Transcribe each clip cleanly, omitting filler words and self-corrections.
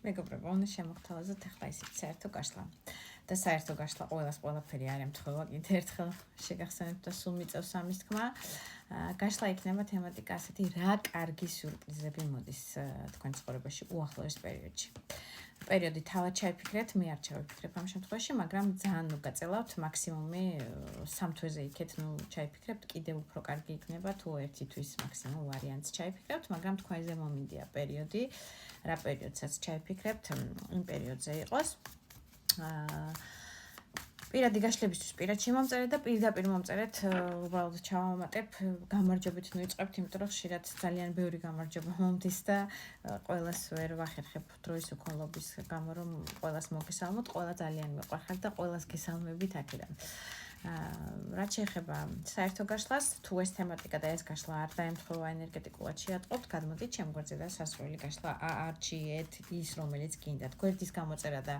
მეგობრებო, უნდა შემოგთავაზოთ ახლა ისიც საერთო გაშლა. და საერთო გაშლა ყველაფერი არ ემთხვევა, კიდე ერთხელ შეგახსენებთ და სულ მიწევს ამის თქმა. გაშლა იქნება თემატიკა ასეთი, რა კარგი სიურპრიზები მოდის თქვენ ცხოვრებაში უახლოეს პერიოდში. პერიოდი თავად ჩაიფიქრეთ, მე არ ჩავიფიქრებ ამ შემთხვევაში, მაგრამ ძალიან მოგაწელავთ მაქსიმუმი 3 თვეზე იქეთ, ჩაიფიქრებთ, კიდევ უფრო კარგი იქნება თუ 1 თვის მაქსიმუმ ვარიანტს ჩაიფიქრებთ, მაგრამ თქვენზე მომინდია პერიოდი, რა პერიოდსაც ჩაიფიქრებთ, იმ პერიოდზე იყოს. პირადი გაშლებისთვის პირადში მომწერეთ და პირდაპირ მომწერეთ, უბრალოდ ჩავამატებ, გამარჯვებით ვიწყებთ, იმიტომ რომ ხშირად ძალიან ბევრი გამარჯვება მომდის და ყველას ვერ ვახერხებ დროის უქონლობის გამო, რომ ყველას მოგესალმოთ, ყველა ძალიან მიყვარხართ და ყველას გესალმებით აქედან. რაც შეეხება საერთო გაშლას, თუ ეს თემატიკა და ეს გაშლა არ დაემთხვევა ენერგეტიკულად შეატყობთ, გადმოდით ჩემ გვერდზე და სასურველი გაშლა აარჩიეთ ის, რომელიც გინდათ. გვერდის გამოწერა და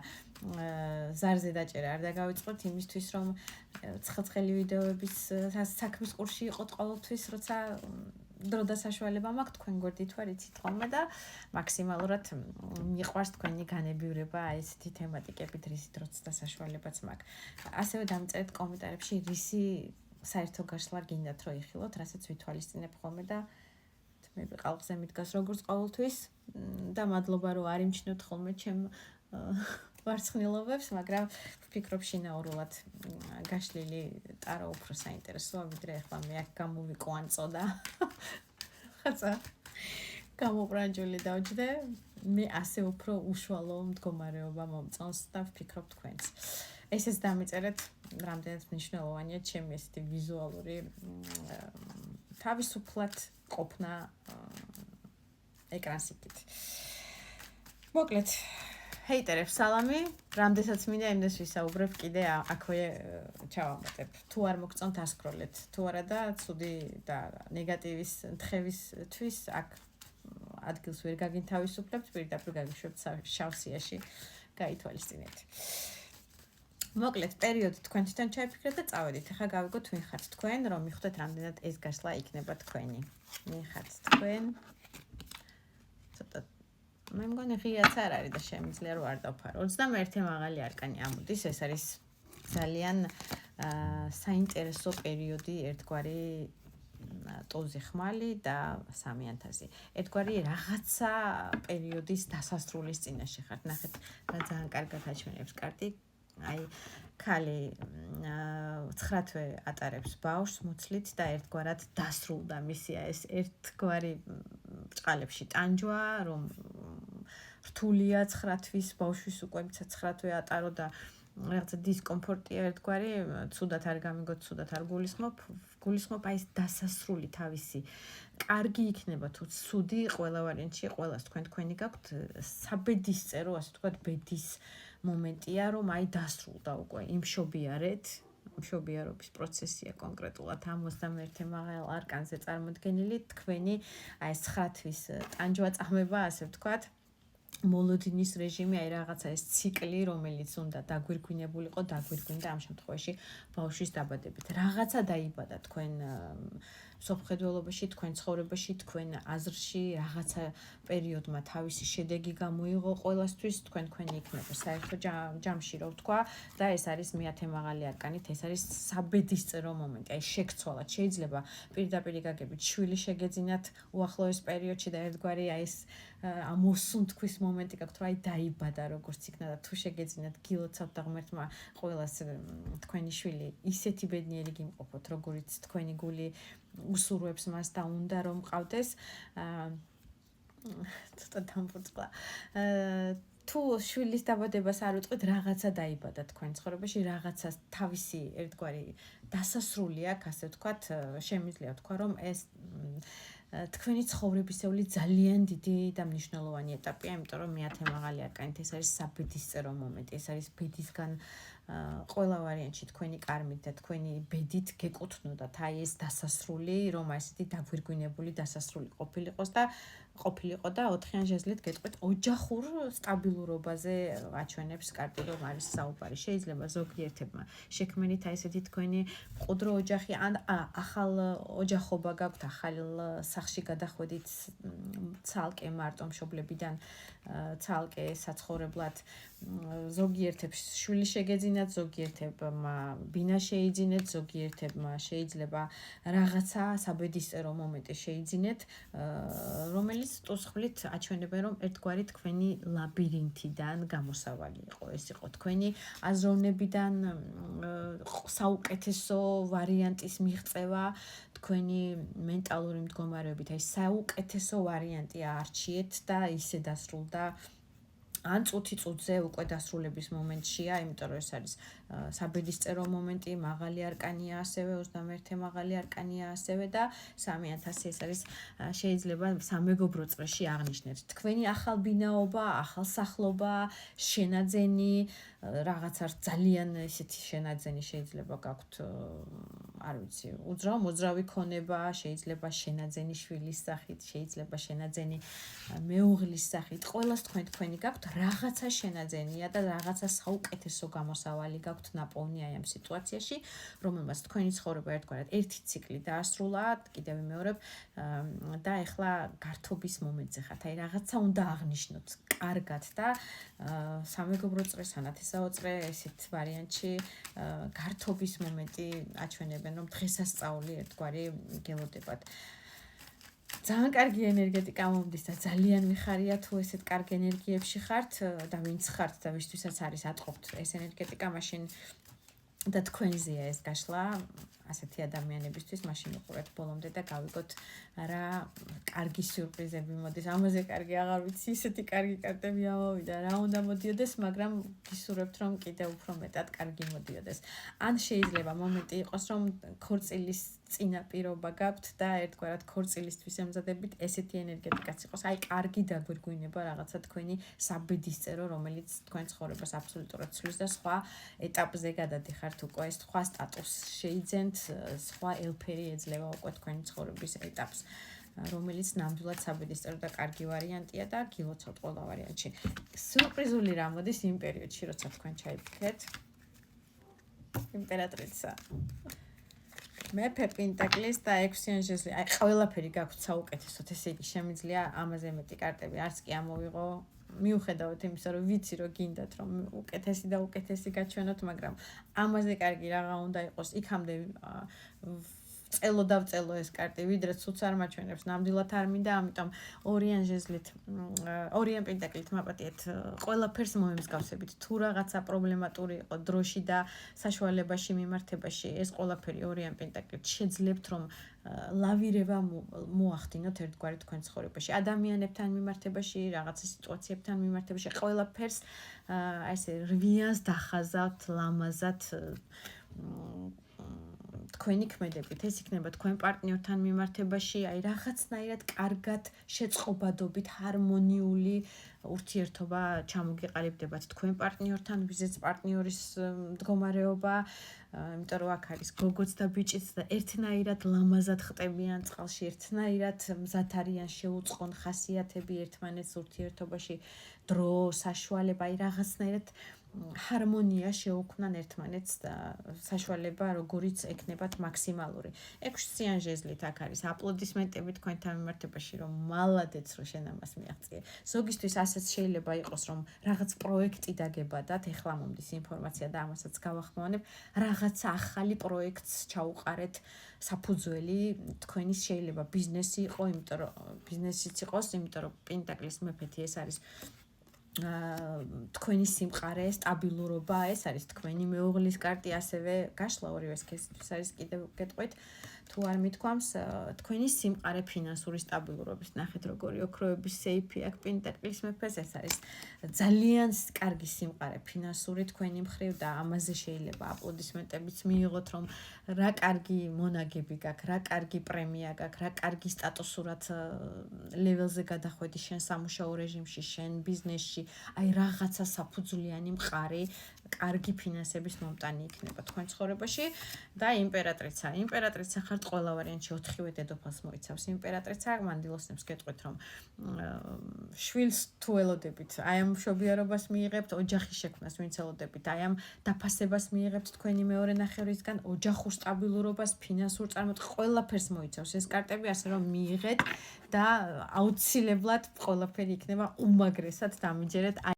ზარზე დაჭერა არ დაგავიწყოთ იმისთვის, რომ ცხელ-ცხელი ვიდეოების საქმის კურსში იყოთ ყოველთვის, როცა დრო და საშუალება მაქვს, თქვენ გვერდით ვარ, იცით ხოლმე და მაქსიმალურად მიყვარს თქვენი განებივრება ესეთი თემატიკებით, რისი დროც და საშუალებაც მაქვს. ასევე დამწერეთ კომენტარებში, რისი საერთო გაშლა გინდათ რომ იხილოთ, რასაც ვითვალისწინებ ხოლმე და მე ყალყზე მიდგას როგორც ყოველთვის და მადლობა რომ არ იმჩნევთ ხოლმე ჩემ ვარცხნილობებს, მაგრამ ვფიქრობ შინაურულად გაშლილი ტარო უფრო საინტერესოა, ვიდრე ახლა მე აქ გამოვიკვანწო და ხაცა გამობრანჯული დავჯდე, მე ასე უფრო უშუალო მდგომარეობა მომწონს და ვფიქრობ თქვენც. ესეც დამიწერეთ, რამდენად მნიშვნელოვანია ჩემი ესეთი ვიზუალური თავისუფლად ყოფნა ეკრანსიკით. მოკლედ ჰეიტერებს სალამი, რამდენსაც მინდა იმდეს ვისაუბრებ, კიდე აქვე ჩავამატებ. თუ არ მოგწონთ ასკროლეთ, თუ არა და ცუდი და ნეგატივის თხევისთვის აქ ადგილს ვერ გაგინთავისუფლებთ, პირდაპირ გაგიშვებთ შავ სიაში გაითვალისწინეთ. მოკლედ, პერიოდი თქვენ თვითონ ჩაიფიქრეთ და წავედით. ახლა გავიგოთ ვინ ხართ თქვენ, რომ მიხვდეთ რამდენად ეს გაშლა იქნება თქვენი. ვინ ხართ თქვენ? ცოტა მე მგონი ღიაც არ არის და შემიძლია რომ არ დავფარო. 21 მაღალი არკანი ამოდის, ეს არის ძალიან საინტერესო პერიოდი, ერთგვარი ტოზი ხმალი და 3000-ი. ერთგვარი რაღაცა პერიოდის დასასრულის წინაშე ხართ. ნახეთ, რა ძალიან კარგად აჩვენებს კარტი. აი, ქალი 9 თვე ატარებს ბავშვს მუცლით და ერთგვარად დასრულდა მისია ეს ერთგვარი ბრჭყალებში ტანჯვა, რომ რთულია 9 თვის ბავშვის უკვე 9 თვე ატარო და რაღაცა დისკომფორტია ერთგვარი, ცუდად არ გამიგოთ, ცუდად არ გულისხმობ, აი ეს დასასრული თავისი. კარგი იქნება თუ ცუდი, ყველა ვარიანტში, ყველას თქვენი გაქვთ საბედისწერო, ასე ვთქვათ, ბედის მომენტია, რომ აი დასრულდა უკვე, იმშობიარეთ, მშობიარობის პროცესია კონკრეტულად ამ 21 მაღალ არკანზე წარმოდგენილი, თქვენი აი ეს 9 თვის ტანჯვა წამება, ასე ვთქვათ, მოლოდინის რეჟიმი, აი რაღაცა ეს ციკლი, რომელიც უნდა დაგვირგვინებულიყო, დაგვირგვინდა ამ შემთხვევაში ბავშვის დაბადებით. რაღაცა დაიბადა თქვენ სოფხედველობაში, თქვენ ცხოვრებაში, თქვენ აზრში, რაღაცა პერიოდმა თავისი შედეგი გამოიღო ყველასთვის, თქვენი იქნება საერთო ჯამში, რო ვთქვა, და ეს არის მე-10 მაღალი არკანით, ეს არის საბედისწერო მომენტი. აი შეგცვალათ, შეიძლება პირდაპირ გაგებით შვილი შეგეძინათ უახლოეს პერიოდში და ერთგვარი აი ეს ამოსუნთქვის მომენტი გაქვთ, რომ აი დაიბადა როგორც იქნა და თუ შეგეძინათ გილოცავთ და ღმერთმა ყველას თქვენი შვილი ისეთი ბედნიერი გიმყოფოთ, როგორიც თქვენი გული უსურვებს მას და უნდა რომ მყავდეს. ცოტა დამბურძგლა. თუ შვილის დაბადებას არ უწყეთ, რაღაცა დაიბადა თქვენ ცხოვრებაში, რაღაცა თავისი ერთგვარი დასასრული აქვს, ასე ვთქვათ, შემიძლია ვთქვა, რომ ეს თქვენი ცხოვრებისეული ძალიან დიდი და მნიშვნელოვანი ეტაპია, იმიტომ რომ მე-10 მაღალი არკანით ეს არის საბედისწერო მომენტი, ეს არის ბედისგან ყველა ვარიანტში თქვენი კარმით და თქვენი ბედით გეკუთვნოდათ აი ეს დასასრული, რომ ესეთი დაგვირგვინებული დასასრული ყოფილიყოს და ყოფილიყო და 4-იან ჟეზლით გეტყვით ოჯახურ სტაბილურობაზე აჩვენებს კარტი, რომ არის საუბარი. შეიძლება ზოგიერთებმა შექმნით აი ესეთი თქვენი მყუდრო ოჯახი ან ახალ ოჯახობა გაქვთ, ახალ სახლში გადახვედით ცალკე მარტო მშობლებიდან ცალკე საცხოვრებლად ზოგიერთებს შვილი შეგეძინათ, ზოგიერთებმა ბინა შეიძინეთ, ზოგიერთებმა შეიძლება რაღაცა საბედისწერო მომენტი შეიძინეთ, რომელიც ტუსხლით აჩვენებენ, რომ ერთგვარი თქვენი ლაბირინთიდან გამოსავალი იყო. ეს იყო თქვენი აზროვნებიდან საუკეთესო ვარიანტის მიღწევა, თქვენი მენტალური მდგომარეობით, აი საუკეთესო ვარიანტი აარჩიეთ და ისე დასრულდა ან წუთი-წუთზე უკვე დასრულების მომენტშია, იმიტომ რომ ეს არის საბედისწერო მომენტი, მაღალი არკანია ასევე, 21 მაღალი არკანია ასევე და 3000 ეს არის შეიძლება სამეგობრო წრეში აღნიშნეთ. თქვენი ახალ ბინაობა, ახალ სახლობა, შენაძენი, რაღაცა ძალიან ესეთი შენაძენი შეიძლება გაქვთ, არ ვიცი, მოძრავი ქონება, შეიძლება შენაძენი შვილის სახით, შეიძლება შენაძენი მეუღლის სახით, ყველას თქვენი გაქვთ რაღაცა შენაძენია და რაღაცა საუკეთესო გამოსავალი გაქვთ ნაპოვნი აი ამ სიტუაციაში, რომელმაც თქვენი ცხოვრება ერთგვარად ერთი ციკლი დაასრულა, კიდევ ვიმეორებ და ეხლა გართობის მომენტზე ხართ. აი რაღაცა უნდა აღნიშნოთ კარგად და სამეგობრო წრე, სანათესაო წრე ესეთ ვარიანტში გართობის მომენტი აჩვენებენ, რომ დღესასწაული ერთგვარი გელოდებათ. ძალიან კარგი ენერგეტიკა მომდის და ძალიან მიხარია თუ ესეთ კარგ ენერგიებში ხართ და ვინც ხართ და ვისთვისაც არის ატყობთ ეს ენერგეტიკა, მაშინ და თქვენზეა ეს გაშლა ასეთი ადამიანებისთვის, მაშინ უყურეთ ბოლომდე და გავიგოთ რა კარგი სიურპრიზები მოდის. ამაზე კარგი აღარ ვიცი, ისეთი კარგი კარტები ამოვიდა, რა უნდა მოდიოდეს, მაგრამ გისურვებთ, რომ კიდევ უფრო მეტად კარგი მოდიოდეს. ან შეიძლება მომენტი იყოს, რომ ქორწილის წინა პირობა გაქვთ და ერთგვარად ქორწილისთვის ემზადებით, ესეთი ენერგეტიკაც იყოს. აი კარგი დაგვირგვინება რაღაცა თქვენი საბედისწერო, რომელიც თქვენ ცხოვრებას აბსოლუტურად ცვლის და სხვა ეტაპზე გადადიხართ უკვე, სხვა სტატუსს შეიძენთ, სხვა ელფერი ეძლევა უკვე თქვენი ცხოვრების ეტაპს, რომელიც ნამდვილად საბედისწერო და კარგი ვარიანტია და გილოცავთ ყველა ვარიანტში. სიურპრიზული რა მოდის იმ პერიოდში, როცა თქვენ ჩაიფიქრეთ იმპერატრიცა. მეფე პენტაკლის და 6-იან ჟეზლი. აი ყველაფერი გაქვთ საუკეთესოდ, ესე იგი შემიძლია ამაზე მეტი კარტები არც კი ამოვიღო. მიუხედავად იმისა, რომ ვიცი, რომ გინდათ, რომ უკეთესი და უკეთესი გაჩვენოთ, მაგრამ ამაზე კარგი რაღა უნდა იყოს. იქამდე წელო დავწელო ეს კარტი, ვიდრე ცუც არ მაჩვენებს, ნამდვილად არ მინდა, ამიტომ 2-იან ჟეზლით, 2-იან პენტაკლით მაპატიეთ ყველაფერს მოემსგავსებით. თუ რაღაცა პრობლემატური იყო დროში და საშუალებაში მიმართებაში, ეს ყველაფერი 2-იან პენტაკლით შეძლებთ, რომ ლავირება მოახდინოთ ერთგვარი თქვენ ცხოვრებაში, ადამიანებთან მიმართებაში, რაღაცა სიტუაციებთან მიმართებაში, ყველაფერს აი ესე რვიანს დახაზავთ, ლამაზად თქვენი ქმედებით, ეს იქნება თქვენ პარტნიორთან მიმართებაში, აი რაღაცნაირად კარგად შეწყობადობით ჰარმონიული ურთიერთობა ჩამოგეყალიბდებათ თქვენ პარტნიორთან, ვიზეც პარტნიორის მდგომარეობა, იმიტომ რომ აქ არის გოგოც და ბიჭიც და ერთნაირად ლამაზად ხტებიან წყალში, ერთნაირად მზად არიან შეუწყონ ხასიათები ერთმანეთს ურთიერთობაში, დრო, საშუალება, აი რაღაცნაირად ჰარმონია შეუქმნან ერთმანეთს და საშუალება როგორიც ექნებათ მაქსიმალური. 6-იან ჟეზლით აქ არის აპლოდისმენტები თქვენთან მიმართებაში, რომ მალადეც რომ შენ ამას მიაღწიე. ზოგისთვის ასეც შეიძლება იყოს, რომ რაღაც პროექტი დაგებადათ, ეხლა მომდის ინფორმაცია და ამასაც გავახმოვანებ, რაღაცა ახალი პროექტს ჩაუყარეთ საფუძველი, თქვენი შეიძლება ბიზნესი იყო, იმიტომ რომ ბიზნესიც იყოს, იმიტომ რომ პენტაკლის მეფეთი ეს არის თქვენი სიმყარე, სტაბილურობა, ეს არის თქვენი მეუღლის კარტი, ასევე გაშლა ორივეს კესთვის არის კიდევ გეტყვით, თუ არ მithქვამს, თქვენი სიმყარე ფინანსური სტაბილურობის, ნახეთ როგორი ოქროების სეიფი აქ პენტაკლის მეფეს, ეს არის ძალიან კარგი სიმყარე ფინანსური თქვენი მხრივ და ამაზე შეიძლება აპლოდისმენტებიც მიიღოთ, რომ რა კარგი მონაგები გაქვს, რა კარგი პრემია გაქვს, რა კარგი სტატუსურად ლეველზე გადახვედი შენ სამუშაო რეჟიმში, შენ ბიზნესში, აი რაღაცა საფუძვლიანი მყარი, კარგი ფინანსების მომტანი იქნება თქვენ ცხოვრებაში და იმპერატრიცა ხართ ზუსტად ყველა ვარიანტში 4-ვე დედოფალს მოიცავს იმპერატრიცა. მანდილოსნებს გეტყვით რომ შვილს თუ ელოდებით, აი ამ მშობიარობას მიიღებთ, ოჯახის შექმნას ვინც ელოდებით, აი ამ დაფასებას მიიღებთ თქვენი მეორე ნახევრისგან, ოჯახურ სტაბილურობას, ფინანსურ წარმოდგენას, ყველაფერს მოიცავს ეს კარტები, ასე რომ მიიღეთ და აუცილებლად ყველაფერი იქნება უმაგრესად დამიჯერეთ.